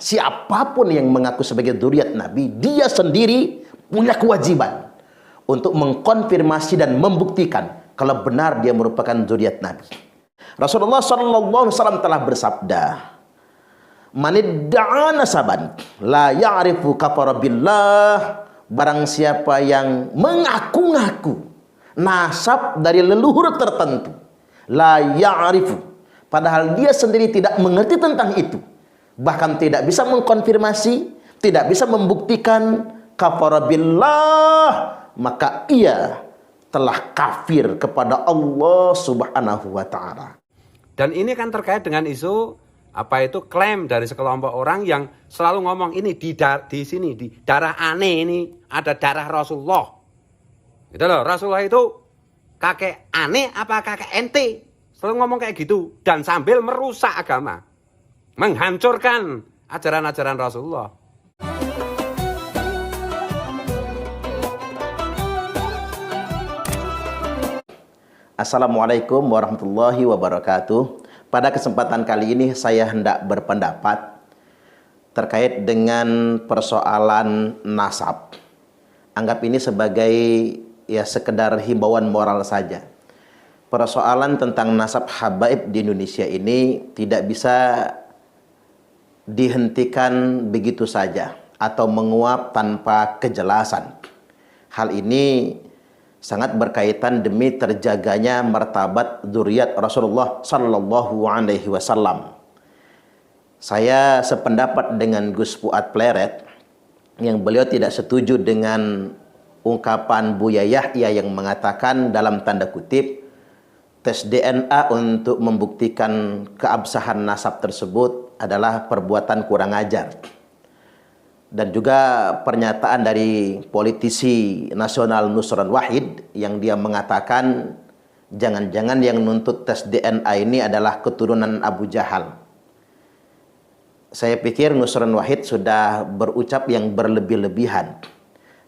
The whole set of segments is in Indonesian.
siapapun yang mengaku sebagai dzurriyyat Nabi, dia sendiri punya kewajiban untuk mengkonfirmasi dan membuktikan kalau benar dia merupakan dzurriyyat Nabi. Rasulullah sallallahu alaihi wasallam telah bersabda, "Manidda'a nasaban la ya'rifu kafara billah." Barang siapa yang mengaku-ngaku nasab dari leluhur tertentu, la ya'rifu, padahal dia sendiri tidak mengerti tentang itu, bahkan tidak bisa mengkonfirmasi, tidak bisa membuktikan, kafara billah, maka ia telah kafir kepada Allah Subhanahu wa ta'ala. Dan ini kan terkait dengan isu apa itu klaim dari sekelompok orang yang selalu ngomong ini di sini di darah aneh ini ada darah Rasulullah. Gitu loh, Rasulullah itu kakek aneh apa kakek ente? Selalu ngomong kayak gitu dan sambil merusak agama, menghancurkan ajaran-ajaran Rasulullah. Assalamualaikum warahmatullahi wabarakatuh. Pada kesempatan kali ini saya hendak berpendapat terkait dengan persoalan nasab. Anggap ini sebagai sekedar himbauan moral saja. Persoalan tentang nasab habaib di Indonesia ini tidak bisa dihentikan begitu saja atau menguap tanpa kejelasan. Hal ini sangat berkaitan demi terjaganya martabat dzurriyyat Rasulullah sallallahu alaihi wasallam. Saya sependapat dengan Gus Fuad Pleret yang beliau tidak setuju dengan ungkapan Buya Yahya yang mengatakan dalam tanda kutip tes DNA untuk membuktikan keabsahan nasab tersebut adalah perbuatan kurang ajar. Dan juga pernyataan dari politisi nasional Nusron Wahid yang dia mengatakan jangan-jangan yang nuntut tes DNA ini adalah keturunan Abu Jahal. Saya pikir Nusron Wahid sudah berucap yang berlebih-lebihan,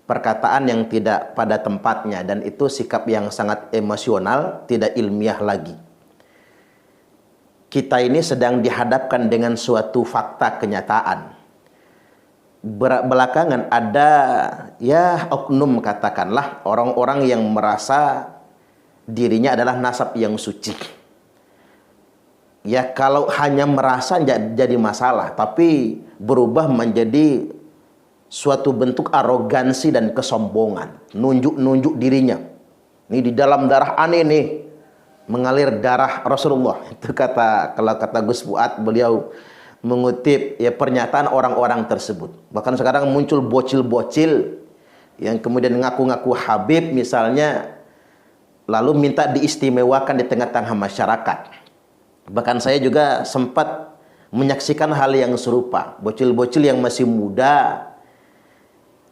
perkataan yang tidak pada tempatnya, dan itu sikap yang sangat emosional, tidak ilmiah lagi. Kita ini sedang dihadapkan dengan suatu fakta kenyataan. Belakangan ada oknum, katakanlah orang-orang yang merasa dirinya adalah nasab yang suci. Ya kalau hanya merasa jadi masalah, tapi berubah menjadi suatu bentuk arogansi dan kesombongan, nunjuk-nunjuk dirinya. Ini di dalam darah aneh nih mengalir darah Rasulullah. Itu kalau kata Gus Fuad, beliau mengutip pernyataan orang-orang tersebut. Bahkan sekarang muncul bocil-bocil yang kemudian ngaku-ngaku Habib misalnya, lalu minta diistimewakan di tengah-tengah masyarakat. Bahkan saya juga sempat menyaksikan hal yang serupa. Bocil-bocil yang masih muda,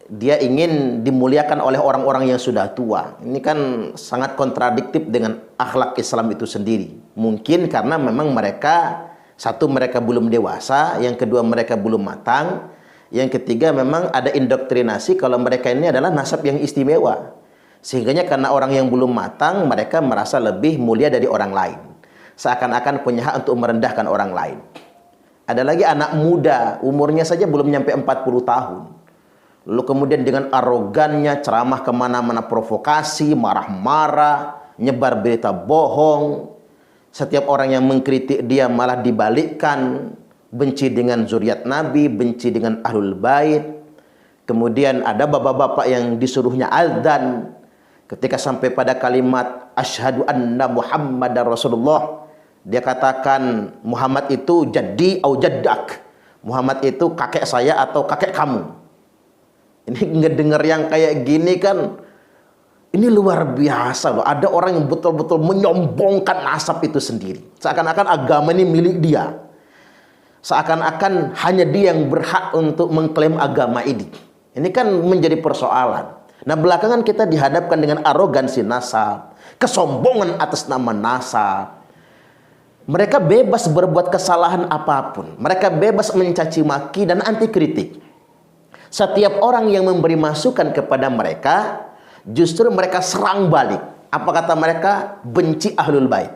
dia ingin dimuliakan oleh orang-orang yang sudah tua. Ini kan sangat kontradiktif dengan akhlak Islam itu sendiri. Mungkin karena memang mereka, satu, mereka belum dewasa, yang kedua mereka belum matang, yang ketiga memang ada indoktrinasi kalau mereka ini adalah nasab yang istimewa. Sehingganya karena orang yang belum matang, mereka merasa lebih mulia dari orang lain, seakan-akan punya hak untuk merendahkan orang lain. Ada lagi anak muda, umurnya saja belum nyampe 40 tahun. Lalu kemudian dengan arogannya ceramah kemana-mana, provokasi, marah-marah, nyebar berita bohong. Setiap orang yang mengkritik dia malah dibalikkan, benci dengan zuriat Nabi, benci dengan Ahlul Bait. Kemudian ada bapak-bapak yang disuruhnya azan, ketika sampai pada kalimat asyhadu anna Muhammadar Rasulullah, dia katakan Muhammad itu jadi au jaddak, Muhammad itu kakek saya atau kakek kamu. Ini ngedenger yang kayak gini kan, ini luar biasa loh. Ada orang yang betul-betul menyombongkan nasab itu sendiri, seakan-akan agama ini milik dia, seakan-akan hanya dia yang berhak untuk mengklaim agama ini. Ini kan menjadi persoalan. Nah, belakangan kita dihadapkan dengan arogansi nasab, kesombongan atas nama nasab. Mereka bebas berbuat kesalahan apapun, mereka bebas mencaci maki dan anti kritik. Setiap orang yang memberi masukan kepada mereka, justru mereka serang balik. Apa kata mereka? Benci Ahlul Bait.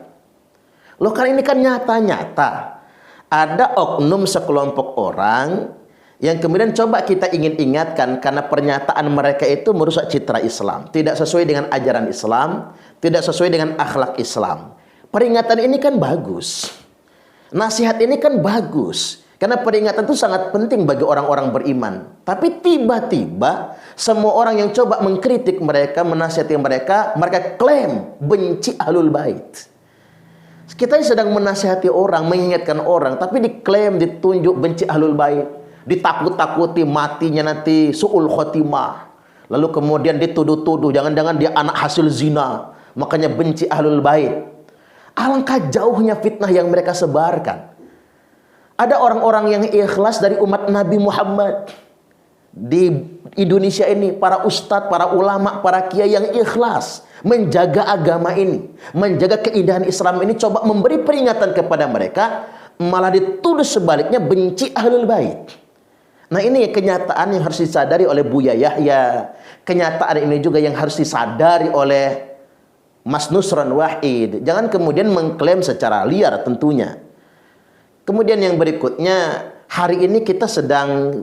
Loh, kan ini kan nyata-nyata. Ada oknum sekelompok orang yang kemudian coba kita ingin ingatkan karena pernyataan mereka itu merusak citra Islam, tidak sesuai dengan ajaran Islam, tidak sesuai dengan akhlak Islam. Peringatan ini kan bagus, nasihat ini kan bagus, karena peringatan itu sangat penting bagi orang-orang beriman. Tapi tiba-tiba semua orang yang coba mengkritik mereka, menasihati mereka, mereka klaim benci Ahlul Bait. Kita sedang menasihati orang, mengingatkan orang, tapi diklaim, ditunjuk benci Ahlul Bait, ditakut-takuti matinya nanti su'ul khotimah, lalu kemudian dituduh-tuduh jangan-jangan dia anak hasil zina, makanya benci Ahlul Bait. Alangkah jauhnya fitnah yang mereka sebarkan. Ada orang-orang yang ikhlas dari umat Nabi Muhammad di Indonesia ini, para ustadz, para ulama, para kiai yang ikhlas menjaga agama ini, menjaga keindahan Islam ini, coba memberi peringatan kepada mereka, malah dituduh sebaliknya benci Ahlul Bait. Nah, ini kenyataan yang harus disadari oleh Buya Yahya. Kenyataan ini juga yang harus disadari oleh Mas Nusron Wahid. Jangan kemudian mengklaim secara liar tentunya. Kemudian yang berikutnya, hari ini kita sedang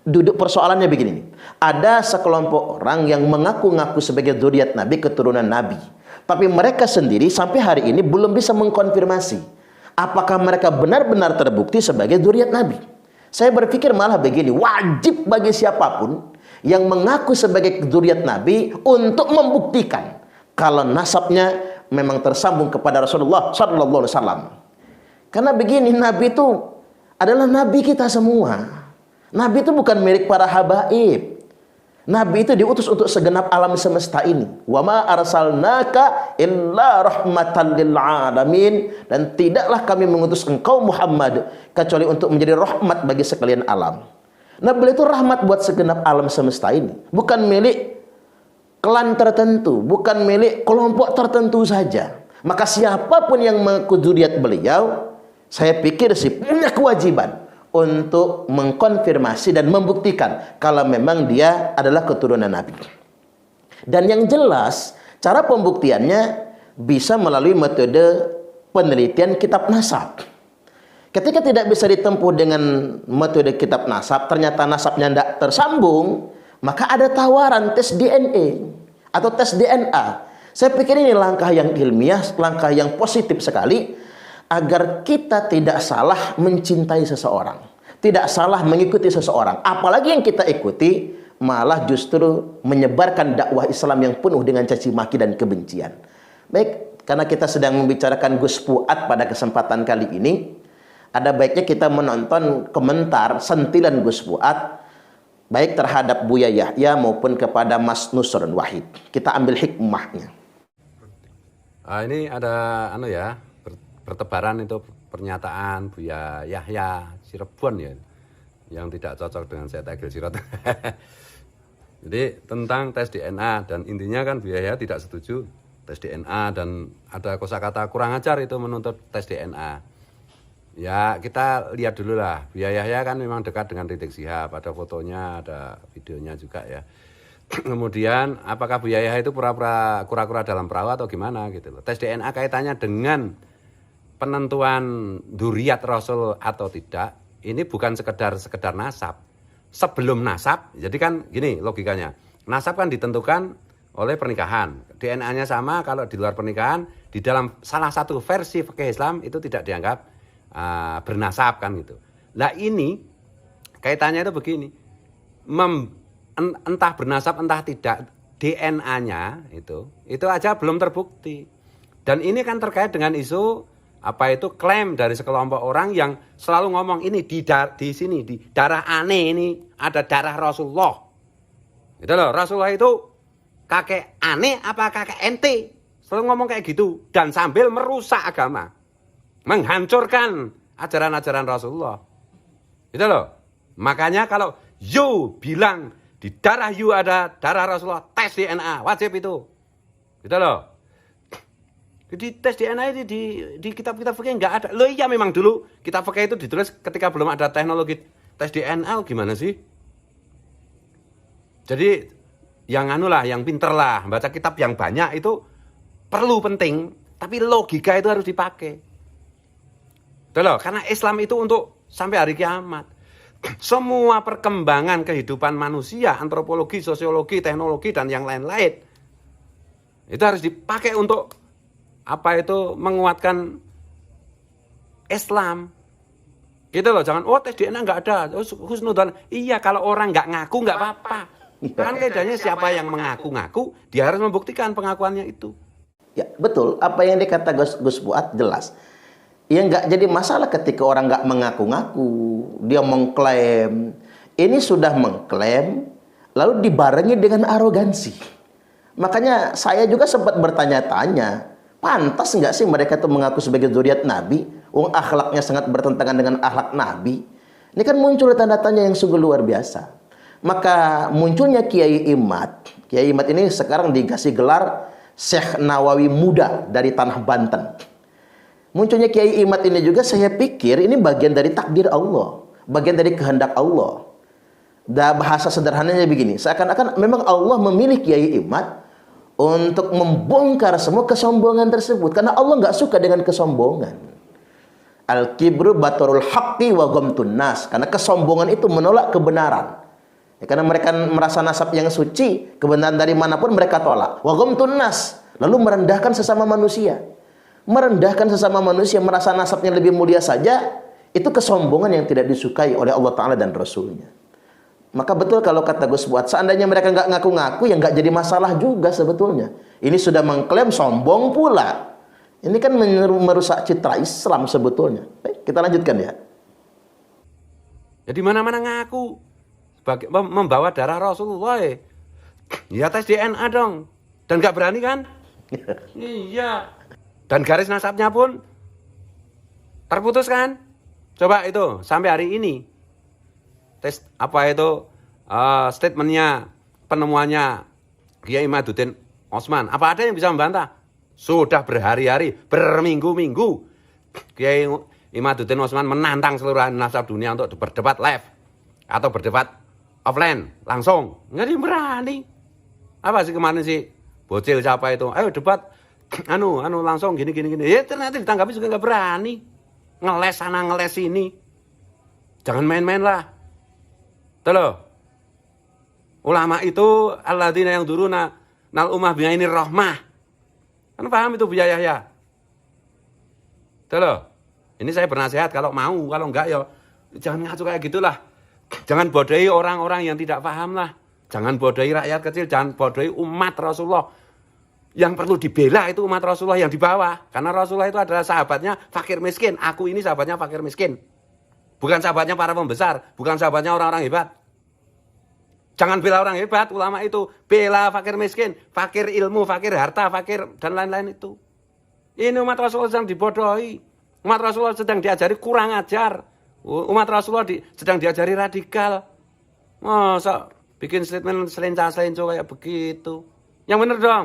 duduk persoalannya begini nih. Ada sekelompok orang yang mengaku-ngaku sebagai zuriat Nabi, keturunan Nabi. Tapi mereka sendiri sampai hari ini belum bisa mengkonfirmasi apakah mereka benar-benar terbukti sebagai zuriat Nabi. Saya berpikir malah begini, wajib bagi siapapun yang mengaku sebagai zuriat Nabi untuk membuktikan kalau nasabnya memang tersambung kepada Rasulullah sallallahu alaihi wasallam. Karena begini, Nabi itu adalah Nabi kita semua. Nabi itu bukan milik para habaib. Nabi itu diutus untuk segenap alam semesta ini. Wa ma arsalnaka illa rahmatan lil alamin, dan tidaklah kami mengutus engkau Muhammad kecuali untuk menjadi rahmat bagi sekalian alam. Nabi itu rahmat buat segenap alam semesta ini, bukan milik klan tertentu, bukan milik kelompok tertentu saja. Maka siapapun yang mengaku zuriat beliau, saya pikir sih punya kewajiban untuk mengkonfirmasi dan membuktikan kalau memang dia adalah keturunan Nabi. Dan yang jelas, cara pembuktiannya bisa melalui metode penelitian kitab nasab. Ketika tidak bisa ditempuh dengan metode kitab nasab, ternyata nasabnya tidak tersambung, maka ada tawaran tes DNA atau tes DNA. Saya pikir ini langkah yang ilmiah, langkah yang positif sekali, agar kita tidak salah mencintai seseorang, tidak salah mengikuti seseorang, apalagi yang kita ikuti malah justru menyebarkan dakwah Islam yang penuh dengan caci maki dan kebencian. Baik, karena kita sedang membicarakan Gus Fuad pada kesempatan kali ini, ada baiknya kita menonton komentar sentilan Gus Fuad baik terhadap Buya Yahya maupun kepada Mas Nusron Wahid. Kita ambil hikmahnya. Ini ada bertebaran itu pernyataan Buya Yahya Cirebon ya, yang tidak cocok dengan Syed Agil Sirot. Jadi tentang tes DNA, dan intinya kan Buya Yahya tidak setuju tes DNA, dan ada kosakata kurang ajar itu menuntut tes DNA. Ya kita lihat dulu lah, Buya Yahya kan memang dekat dengan Rizik Syihab, ada fotonya, ada videonya juga ya. Kemudian apakah Buya Yahya itu kura-kura dalam perahu atau gimana gitu loh. Tes DNA kaitannya dengan penentuan dzurriyyat Rasul atau tidak, ini bukan sekedar nasab. Sebelum nasab, jadi kan gini logikanya. Nasab kan ditentukan oleh pernikahan. DNA-nya sama kalau di luar pernikahan, di dalam salah satu versi fikih Islam itu tidak dianggap bernasab kan gitu. Nah ini kaitannya itu begini. Entah bernasab entah tidak, DNA-nya itu aja belum terbukti. Dan ini kan terkait dengan isu klaim dari sekelompok orang yang selalu ngomong ini di sini di darah aneh ini ada darah Rasulullah. Gitu loh, Rasulullah itu kakek aneh apa kakek ente? Selalu ngomong kayak gitu dan sambil merusak agama. Menghancurkan ajaran-ajaran Rasulullah. Gitu loh. Makanya kalau you bilang di darah you ada darah Rasulullah, tes DNA wajib itu. Gitu loh. Jadi tes DNA itu di kitab-kitab fikih nggak ada. Loh iya memang dulu kitab fikih itu ditulis ketika belum ada teknologi tes DNA. Gimana sih? Jadi yang yang pinter lah, baca kitab yang banyak itu perlu penting, tapi logika itu harus dipakai. Tuh loh, karena Islam itu untuk sampai hari kiamat. Semua perkembangan kehidupan manusia, antropologi, sosiologi, teknologi, dan yang lain-lain, itu harus dipakai untuk apa itu menguatkan Islam. Gitu loh, jangan tes DNA nggak ada, husnudzon. Iya, kalau orang nggak ngaku nggak apa-apa. Kan kaidahnya siapa yang mengaku-ngaku, dia harus membuktikan pengakuannya itu. Ya, betul. Apa yang dikata Gus Fuad jelas. Ya nggak jadi masalah ketika orang nggak mengaku-ngaku, dia mengklaim. Ini sudah mengklaim, lalu dibarengi dengan arogansi. Makanya saya juga sempat bertanya-tanya, pantas nggak sih mereka itu mengaku sebagai zuriat Nabi? Wong akhlaknya sangat bertentangan dengan akhlak Nabi. Ini kan muncul tanda tanya yang sungguh luar biasa. Maka munculnya Kiai Imad. Kiai Imad ini sekarang dikasih gelar Syekh Nawawi Muda dari Tanah Banten. Munculnya Kiai Imad ini juga saya pikir ini bagian dari takdir Allah, bagian dari kehendak Allah. Dan bahasa sederhananya begini, seakan-akan memang Allah memilih Kiai Imad untuk membongkar semua kesombongan tersebut, karena Allah nggak suka dengan kesombongan. Al-kibru batarul haqqi wa ghamtun nas, karena kesombongan itu menolak kebenaran. Ya, karena mereka merasa nasab yang suci, kebenaran dari manapun mereka tolak. Wa ghamtun nas, lalu merendahkan sesama manusia. Merendahkan sesama manusia, merasa nasabnya lebih mulia saja, itu kesombongan yang tidak disukai oleh Allah Ta'ala dan Rasulnya. Maka betul kalau kata Gus Fuad, seandainya mereka nggak ngaku-ngaku, ya nggak jadi masalah juga sebetulnya. Ini sudah mengklaim, sombong pula. Ini kan merusak citra Islam sebetulnya. Baik, kita lanjutkan ya. Jadi mana-mana ngaku sebagai membawa darah Rasulullah. Ya tes DNA dong. Dan nggak berani kan? Iya. Dan garis nasabnya pun terputus kan? Coba itu sampai hari ini tes apa itu statementnya, penemuannya Kiai Imaduddin Osman. Apa ada yang bisa membantah? Sudah berhari-hari, berminggu-minggu Kiai Imaduddin Osman menantang seluruh nasab dunia untuk berdebat live atau berdebat offline langsung. Nggak ada yang berani. Apa sih kemarin sih bocil siapa itu? Ayo debat. Anu langsung gini. Ya ternyata ditanggapi juga nggak berani. Ngeles sana ngeles sini. Jangan main-main lah. Tuh loh. Ulama itu alladzina yang duruna nal ummah bi'ainir rahmah. Kan paham itu Bu Yahya? Tuh loh. Ini saya bernasihat kalau mau, kalau enggak ya jangan ngaco kayak gitulah. Jangan bodohi orang-orang yang tidak paham lah. Jangan bodohi rakyat kecil, jangan bodohi umat Rasulullah. Yang perlu dibela itu umat Rasulullah yang di bawah. Karena Rasulullah itu adalah sahabatnya fakir miskin. Aku ini sahabatnya fakir miskin. Bukan sahabatnya para pembesar. Bukan sahabatnya orang-orang hebat. Jangan bela orang hebat, ulama itu. Bela fakir miskin, fakir ilmu, fakir harta, fakir dan lain-lain itu. Ini umat Rasulullah sedang dibodohi. Umat Rasulullah sedang diajari kurang ajar. Umat Rasulullah sedang diajari radikal. Masa bikin statement selencah-selencah kayak begitu. Yang bener dong.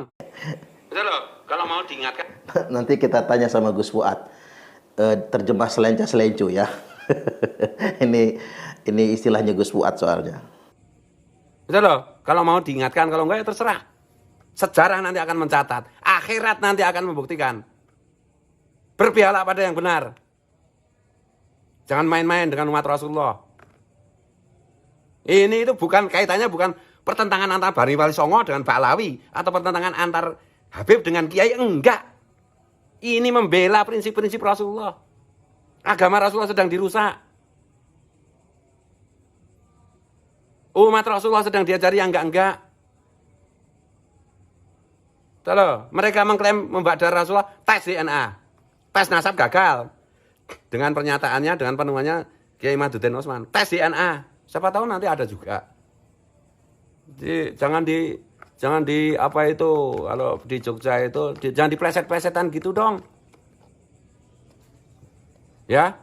Betul loh, kalau mau diingatkan. Nanti kita tanya sama Gus Fuad. Terjemah selencah-selencu ya. ini istilahnya Gus Fuad soalnya. Betul loh, kalau mau diingatkan, kalau enggak ya terserah. Sejarah nanti akan mencatat, akhirat nanti akan membuktikan. Berpihaklah pada yang benar. Jangan main-main dengan umat Rasulullah. Ini itu bukan kaitannya, bukan pertentangan antara Bani Wali Songo dengan Ba'alawi atau pertentangan antar Habib dengan Kiai, enggak. Ini membela prinsip-prinsip Rasulullah. Agama Rasulullah sedang dirusak. Umat Rasulullah sedang diajari yang enggak-enggak. Tuh, mereka mengklaim membawa darah Rasulullah, tes DNA. Tes nasab gagal. Dengan pernyataannya, dengan penemuannya Kiai Imaduddin Osman. Tes DNA. Siapa tahu nanti ada juga. Jadi, jangan di apa itu, kalau di Jogja itu jangan dipleset-plesetan gitu dong. Ya.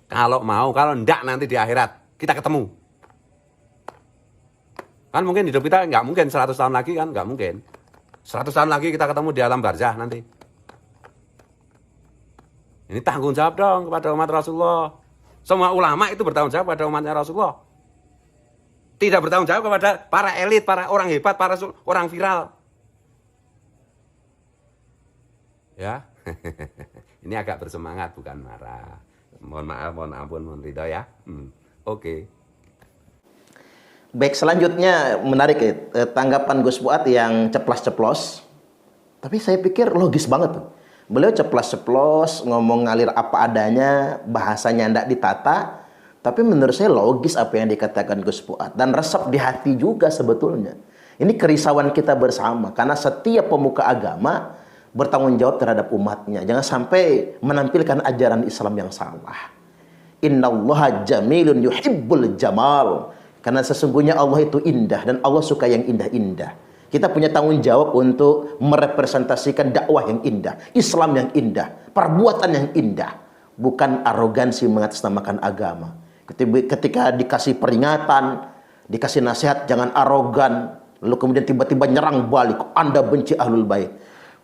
Kalau mau, kalau enggak nanti di akhirat kita ketemu. Kan mungkin hidup kita nggak mungkin 100 tahun lagi kan, nggak mungkin. 100 tahun lagi kita ketemu di alam barzah nanti. Ini tanggung jawab dong kepada umat Rasulullah. Semua ulama itu bertanggung jawab pada umatnya Rasulullah. Tidak bertanggung jawab kepada para elit, para orang hebat, para orang viral. Ya. Ini agak bersemangat bukan marah. Mohon maaf, mohon ampun, mohon ridho ya. Oke. Baik, selanjutnya menarik tanggapan Gus Fuad yang ceplas-ceplos. Tapi saya pikir logis banget tuh. Beliau ceplas-ceplos, ngomong ngalir apa adanya, bahasanya ndak ditata. Tapi menurut saya logis apa yang dikatakan Gus Fuad. Dan resep di hati juga sebetulnya. Ini kerisauan kita bersama. Karena setiap pemuka agama bertanggung jawab terhadap umatnya. Jangan sampai menampilkan ajaran Islam yang salah. Innallaha jamilun yuhibbul jamal. Karena sesungguhnya Allah itu indah. Dan Allah suka yang indah-indah. Kita punya tanggung jawab untuk merepresentasikan dakwah yang indah. Islam yang indah. Perbuatan yang indah. Bukan arogansi mengatasnamakan agama. Ketika dikasih peringatan, dikasih nasihat, jangan arogan, lalu kemudian tiba-tiba nyerang balik, Anda benci ahlul bait.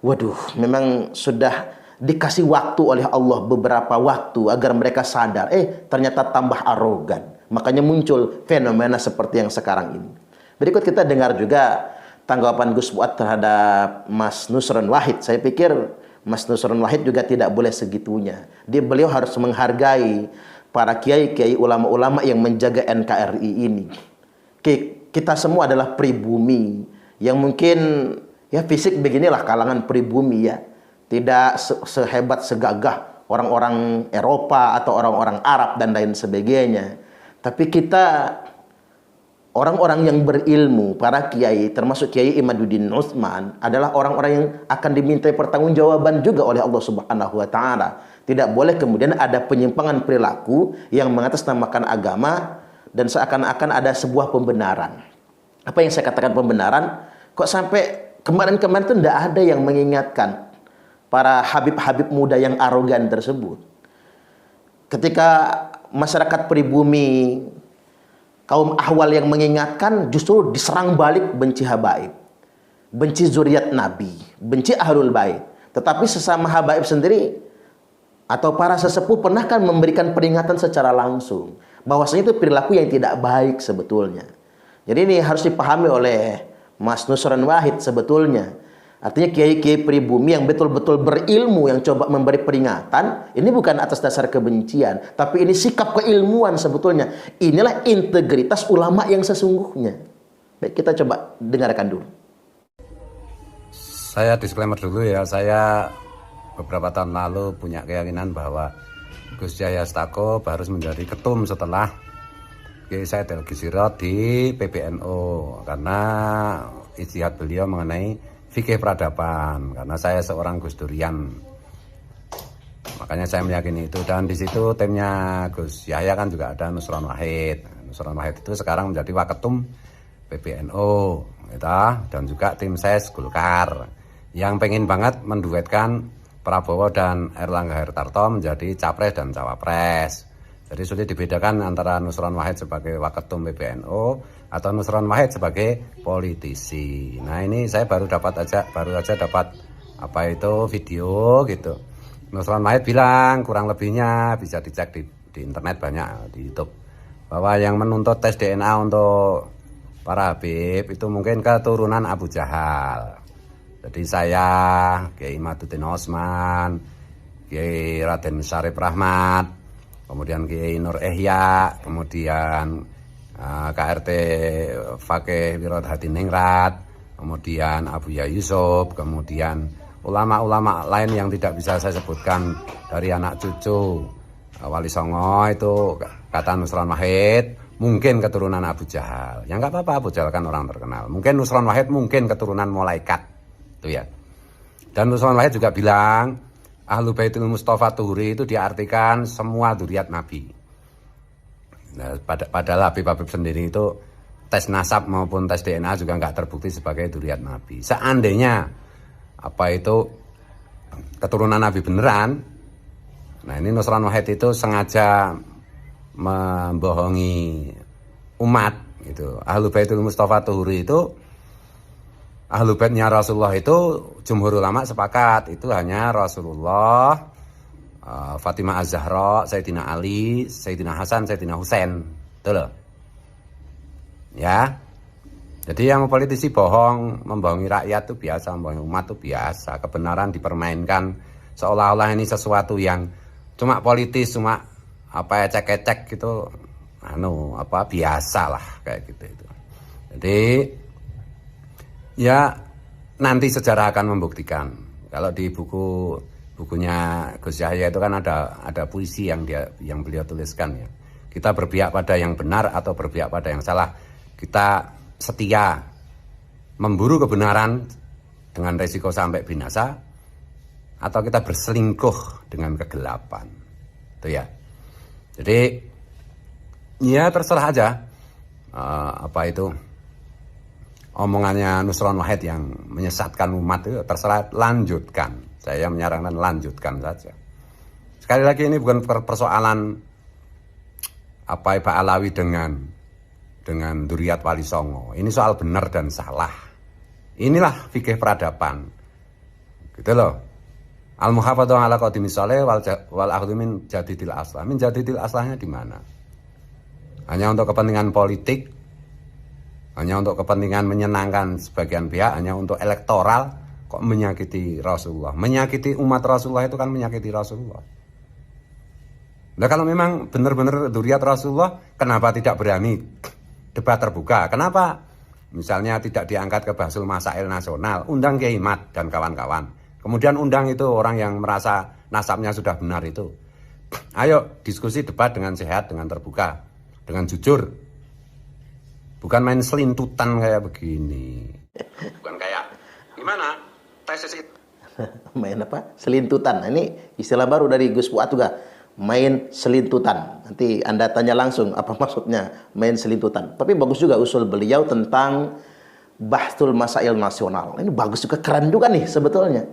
Waduh, memang sudah dikasih waktu oleh Allah beberapa waktu agar mereka sadar, ternyata tambah arogan. Makanya muncul fenomena seperti yang sekarang ini. Berikut kita dengar juga tanggapan Gus Fuad terhadap Mas Nusron Wahid. Saya pikir Mas Nusron Wahid juga tidak boleh segitunya. Beliau harus menghargai para kiai-kiai ulama-ulama yang menjaga NKRI ini. Kita semua adalah pribumi yang mungkin ya fisik beginilah kalangan pribumi ya. Tidak sehebat segagah orang-orang Eropa atau orang-orang Arab dan lain sebagainya. Tapi kita orang-orang yang berilmu, para kiai termasuk Kiai Imaduddin Utsman adalah orang-orang yang akan dimintai pertanggungjawaban juga oleh Allah Subhanahu wa taala. Tidak boleh kemudian ada penyimpangan perilaku yang mengatasnamakan agama dan seakan-akan ada sebuah pembenaran. Apa yang saya katakan pembenaran? Kok sampai kemarin-kemarin itu tidak ada yang mengingatkan para habib-habib muda yang arogan tersebut. Ketika masyarakat pribumi, kaum ahwal yang mengingatkan, justru diserang balik benci habaib. Benci zuriat Nabi, benci ahlul bait. Tetapi sesama habaib sendiri atau para sesepuh pernah kan memberikan peringatan secara langsung bahwasanya itu perilaku yang tidak baik sebetulnya. Jadi ini harus dipahami oleh Mas Nusron Wahid sebetulnya. Artinya kiai-kiai pribumi yang betul-betul berilmu yang coba memberi peringatan, ini bukan atas dasar kebencian, tapi ini sikap keilmuan sebetulnya. Inilah integritas ulama yang sesungguhnya. Baik, kita coba dengarkan dulu. Saya disclaimer dulu ya, saya beberapa tahun lalu punya keyakinan bahwa Gus Yahya Stakuf harus menjadi ketum setelah Kiai Said Elgi Sirot di PBNU karena ijtihad beliau mengenai fikih peradaban, karena saya seorang Gus Durian. Makanya saya meyakini itu, dan di situ timnya Gus Yahya kan juga ada Nusron Wahid. Nusron Wahid itu sekarang menjadi waketum PBNU gitu, dan juga tim ses Golkar yang pengen banget menduetkan Prabowo dan Erlangga Hartarto menjadi capres dan cawapres. Jadi sulit dibedakan antara Nusron Wahid sebagai waketum PBNU atau Nusron Wahid sebagai politisi. Nah ini saya baru aja dapat apa itu video gitu. Nusron Wahid bilang, kurang lebihnya bisa dicek di internet banyak, di YouTube, bahwa yang menuntut tes DNA untuk para habib itu mungkin keturunan Abu Jahal. Jadi saya, Kiai Imaduddin Utsman, Kiai Raden Syarif Rahmat, kemudian Kiai Nur Ihya, kemudian KRT Fakih Wirot Hadi Ningrat, kemudian Abu Ya Yusuf, kemudian ulama-ulama lain yang tidak bisa saya sebutkan dari anak cucu Wali Songo itu kata Nusron Wahid mungkin keturunan Abu Jahal. Ya nggak apa-apa, Abu Jahal kan orang terkenal. Mungkin Nusron Wahid mungkin keturunan malaikat. Itu ya. Dan Nusron Wahid juga bilang Ahlu Baitul Mustafa Tuhuri itu diartikan semua dzurriat Nabi. Nah, padahal Habib-Habib sendiri itu tes nasab maupun tes DNA juga nggak terbukti sebagai dzurriat Nabi. Seandainya apa itu keturunan Nabi beneran, nah ini Nusron Wahid itu sengaja membohongi umat gitu. Ahlu Baitul Mustafa Tuhuri itu Ahlu Baitnya Rasulullah itu jumhur ulama sepakat itu hanya Rasulullah, Fatimah Az-Zahra, Sayyidina Ali, Sayyidina Hasan, Sayyidina Husain. Itu loh. Ya. Jadi yang politisi bohong, membohongi rakyat itu biasa, membohongi umat itu biasa. Kebenaran dipermainkan seolah-olah ini sesuatu yang cuma politis, cuma apa ya cek-cek gitu, biasa lah kayak gitu itu. Jadi ya nanti sejarah akan membuktikan. Kalau di bukunya Gus Yahya itu kan ada puisi yang beliau tuliskan ya. Kita berpihak pada yang benar atau berpihak pada yang salah. Kita setia memburu kebenaran dengan resiko sampai binasa, atau kita berselingkuh dengan kegelapan. Itu ya. Jadi ya terserah aja omongannya Nusron Wahid yang menyesatkan umat itu, terserah, lanjutkan. Saya menyarankan lanjutkan saja. Sekali lagi ini bukan persoalan Pak Alawi dengan Duriat Wali Songo. Ini soal benar dan salah. Inilah fikih peradaban. Gitu loh. Al-muhafadzah ala qadimi sholeh wal akhdhu min jadidil aslah. Min jadidil aslahnya di mana? Hanya untuk kepentingan politik, hanya untuk kepentingan menyenangkan sebagian pihak, hanya untuk elektoral, kok menyakiti Rasulullah. Menyakiti umat Rasulullah itu kan menyakiti Rasulullah. Nah kalau memang benar-benar dzurriyyah Rasulullah, kenapa tidak berani debat terbuka? Kenapa misalnya tidak diangkat ke Bahsul Masail Nasional, undang Kiai Mat dan kawan-kawan. Kemudian undang itu orang yang merasa nasabnya sudah benar itu. Ayo diskusi debat dengan sehat, dengan terbuka, dengan jujur. Bukan main selintutan kayak begini. Bukan kayak gimana? Tesis itu. Main apa? Selintutan. Ini istilah baru dari Gus Fuad juga. Main selintutan. Nanti Anda tanya langsung apa maksudnya main selintutan. Tapi bagus juga usul beliau tentang Bahsul Masail Nasional. Ini bagus juga, keren juga nih sebetulnya.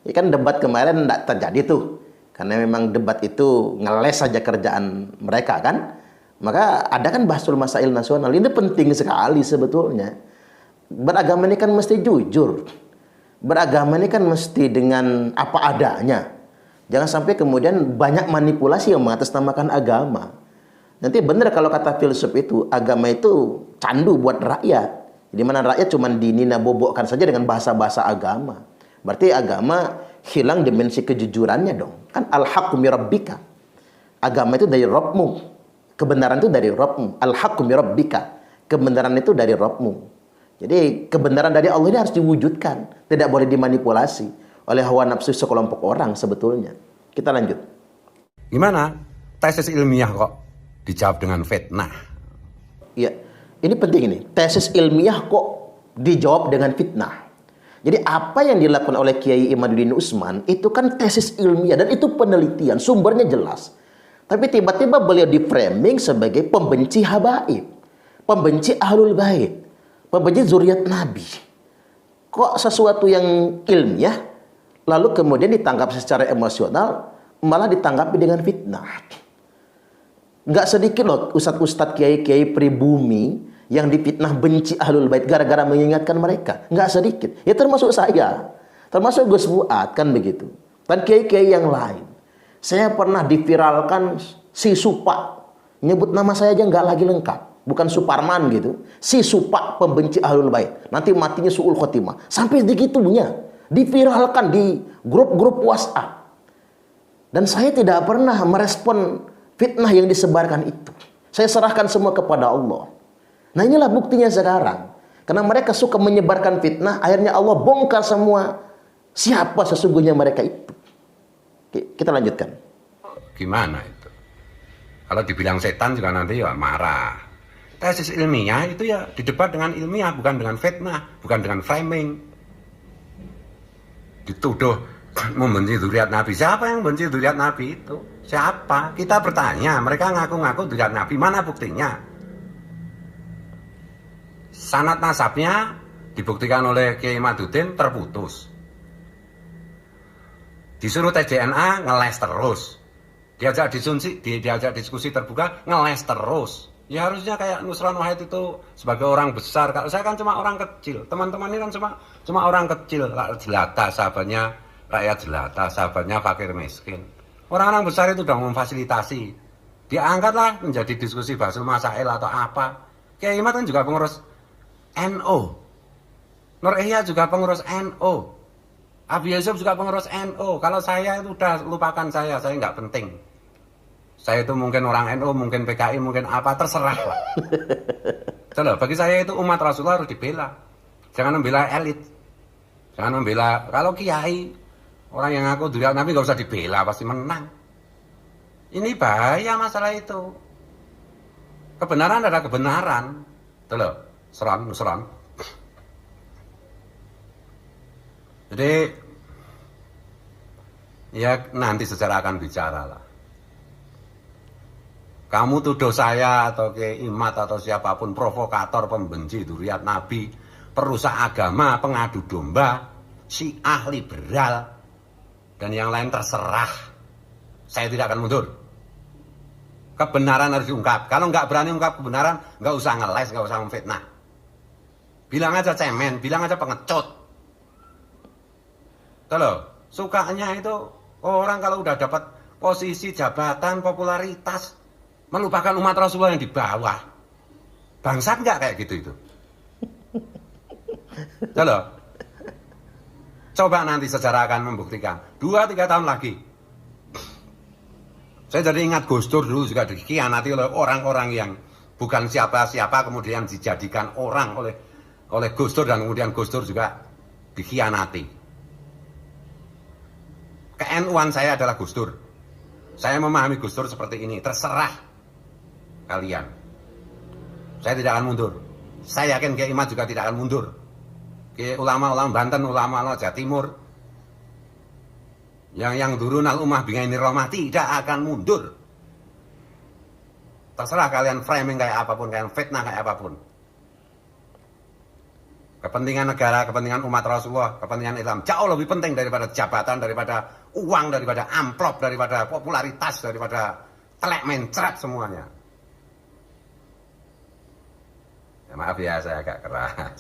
Ya kan debat kemarin tidak terjadi tuh. Karena memang debat itu ngeles saja kerjaan mereka kan. Maka ada kan Bahsul Masail Nasional. Ini penting sekali sebetulnya. Beragama ini kan mesti jujur. Beragama ini kan mesti dengan apa adanya. Jangan sampai kemudian banyak manipulasi yang mengatasnamakan agama. Nanti benar kalau kata filsuf itu, agama itu candu buat rakyat. Di mana rakyat cuma dinina-bobokkan saja dengan bahasa-bahasa agama. Berarti agama hilang dimensi kejujurannya dong. Kan al-haqqu min rabbika. Agama itu dari Rabbmu. Kebenaran itu dari Rabbmu. Al-haqqu min rabbika. Kebenaran itu dari Rabbmu. Jadi kebenaran dari Allah ini harus diwujudkan. Tidak boleh dimanipulasi oleh hawa nafsu sekelompok orang sebetulnya. Kita lanjut. Gimana? Tesis ilmiah kok dijawab dengan fitnah. Iya, ini penting ini. Tesis ilmiah kok dijawab dengan fitnah. Jadi apa yang dilakukan oleh Kiai Imaduddin Utsman itu kan tesis ilmiah dan itu penelitian, sumbernya jelas. Tapi tiba-tiba beliau di-framing sebagai pembenci habaib, pembenci ahlul bait, pembenci zuriat Nabi. Kok sesuatu yang ilmiah lalu kemudian ditangkap secara emosional, malah ditanggapi dengan fitnah. Nggak sedikit loh ustadz-ustadz kiai-kiai pribumi yang difitnah benci ahlul bait gara-gara mengingatkan mereka. Nggak sedikit. Ya termasuk saya. Termasuk Gus Fuad kan begitu. Dan kiai-kiai yang lain. Saya pernah diviralkan si Supak. Nyebut nama saya aja nggak lagi lengkap. Bukan Suparman gitu. Si Supak pembenci ahlul bait. Nanti matinya su'ul khotimah. Sampai segitunya. Diviralkan di grup-grup WhatsApp. Dan saya tidak pernah merespon fitnah yang disebarkan itu. Saya serahkan semua kepada Allah. Nah inilah buktinya sekarang. Karena mereka suka menyebarkan fitnah, akhirnya Allah bongkar semua siapa sesungguhnya mereka itu. Kita lanjutkan. Gimana itu? Kalau dibilang setan juga nanti ya marah. Tesis ilmiah itu ya didebat dengan ilmiah, bukan dengan fitnah, bukan dengan framing. Dituduh membenci dzurriyyat Nabi. Siapa yang benci dzurriyyat Nabi itu? Siapa? Kita bertanya. Mereka ngaku-ngaku dzurriyyat Nabi. Mana buktinya? Sanad nasabnya dibuktikan oleh Kiai Maduddin terputus. Disuruh tes DNA ngeles terus. Diajak diskusi terbuka ngeles terus. Ya harusnya kayak Nusron Wahid itu sebagai orang besar. Kalau saya kan cuma orang kecil. Teman-teman ini kan cuma orang kecil. Jelata sahabatnya rakyat jelata, sahabatnya fakir miskin. Orang-orang besar itu sudah memfasilitasi. Diangkatlah menjadi diskusi Bahsul Masail atau apa. Kiai Imat kan juga pengurus NO. Nur Ihya juga pengurus NO. Abi Yusuf juga pengurus NU. Kalau saya itu udah lupakan saya nggak penting. Saya itu mungkin orang NU, mungkin PKI, mungkin apa, terserah lah. Betul, bagi saya itu umat Rasulullah harus dibela. Jangan membela elit. Jangan membela, kalau kiai, orang yang ngaku durian Nabi nggak usah dibela, pasti menang. Ini bahaya masalah itu. Kebenaran ada kebenaran. Betul, seron. Jadi, ya nanti sejarah akan bicara lah. Kamu tuduh saya atau ke Imat atau siapapun provokator, pembenci duriat Nabi, perusak agama, pengadu domba, Syiah liberal, dan yang lain terserah. Saya tidak akan mundur. Kebenaran harus diungkap. Kalau nggak berani ungkap kebenaran, nggak usah ngeles, nggak usah memfitnah. Bilang aja cemen, bilang aja pengecut. Tuh loh, sukanya itu orang kalau udah dapat posisi, jabatan, popularitas, melupakan umat Rasulullah yang di bawah. Bangsat nggak kayak gitu itu? Tuh loh. Coba nanti sejarah akan membuktikan. 2-3 tahun lagi. Saya jadi ingat Gus Dur dulu juga dikhianati oleh orang-orang yang bukan siapa-siapa, kemudian dijadikan orang oleh Gus Dur, dan kemudian Gus Dur juga dikhianati. ke-NU-an saya adalah Gus Dur. Saya memahami Gus Dur seperti ini. Terserah kalian. Saya tidak akan mundur. Saya yakin Kiai Imat juga tidak akan mundur. Kiai ulama-ulama Banten, ulama-ulama Jawa Timur, yang durun al-ummah bingaini rahmah tidak akan mundur. Terserah kalian framing kayak apapun, kalian fitnah kayak apapun. Kepentingan negara, kepentingan umat Rasulullah, kepentingan Islam jauh lebih penting daripada jabatan, daripada uang, daripada amplop, daripada popularitas, daripada telek mencret semuanya. Ya, maaf ya, saya agak keras.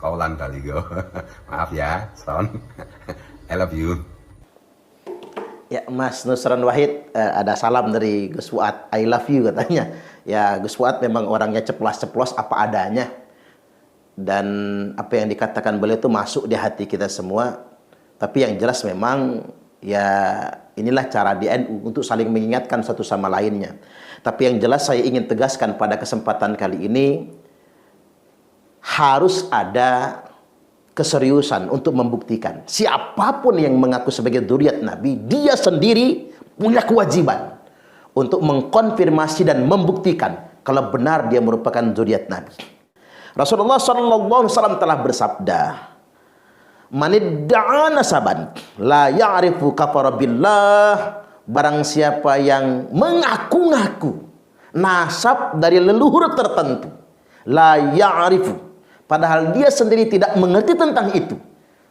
Kaulan baligo. Maaf ya, Son. I love you. Ya, Mas Nusron Wahid, ada salam dari Gus Fuad. I love you katanya. Ya, Gus Fuad memang orangnya ceplos-ceplos apa adanya. Dan apa yang dikatakan beliau itu masuk di hati kita semua. Tapi yang jelas memang ya inilah cara di NU untuk saling mengingatkan satu sama lainnya. Tapi yang jelas saya ingin tegaskan pada kesempatan kali ini, harus ada keseriusan untuk membuktikan siapapun yang mengaku sebagai dzurriyyat Nabi, dia sendiri punya kewajiban untuk mengkonfirmasi dan membuktikan kalau benar dia merupakan dzurriyyat Nabi. Rasulullah SAW telah bersabda, "Manidda'a nasaban la ya'rifu kafara billah." Barang siapa yang mengaku-ngaku nasab dari leluhur tertentu, la ya'rifu, padahal dia sendiri tidak mengerti tentang itu,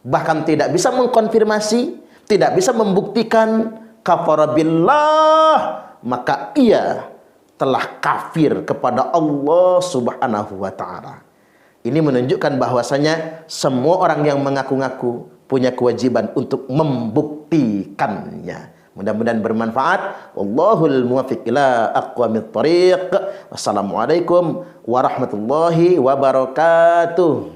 bahkan tidak bisa mengkonfirmasi, tidak bisa membuktikan, kafara billah, maka ia telah kafir kepada Allah Subhanahu wa ta'ala. Ini menunjukkan bahwasanya semua orang yang mengaku-ngaku punya kewajiban untuk membuktikannya. Mudah-mudahan bermanfaat. Wallahul muwaffiq ila aqwamit thariq. Wassalamualaikum warahmatullahi wabarakatuh.